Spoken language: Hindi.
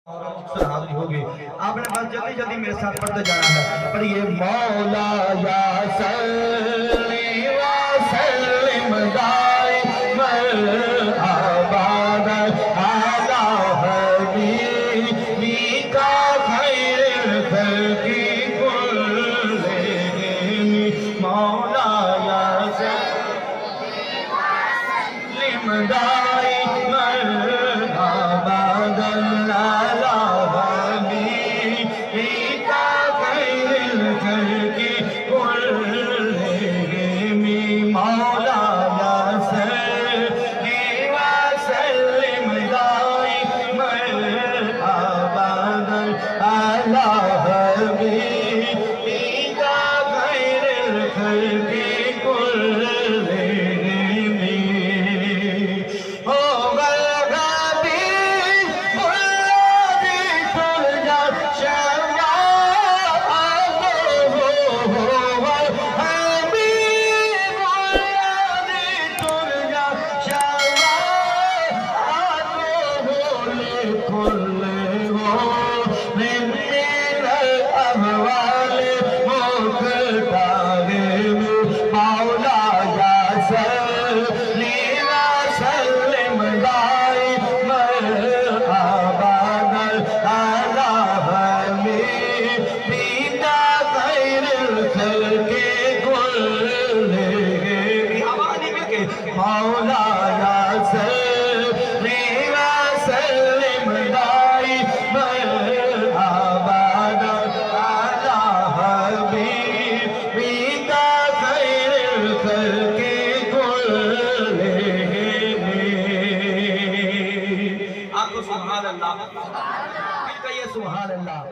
हाजिर होगी। आपने बस जल्दी जल्दी मेरे साथ पढ़ते जाना है। पर ये मौला या सल्ली व सल्लिम दाइमन अबदन अला हबीबिका खैरिल खल्क़ि कुल्लिहिम। मौला या सल्ली व सल्लिम दाइमन अबदन मौला या सल्ली व सल्लिम दाइमन अबदन अला हबीबिका खैरिल खल्क़ि कुल्लिहिम। आपको सुभान अल्लाह, फिर कहिए सुभान अल्लाह।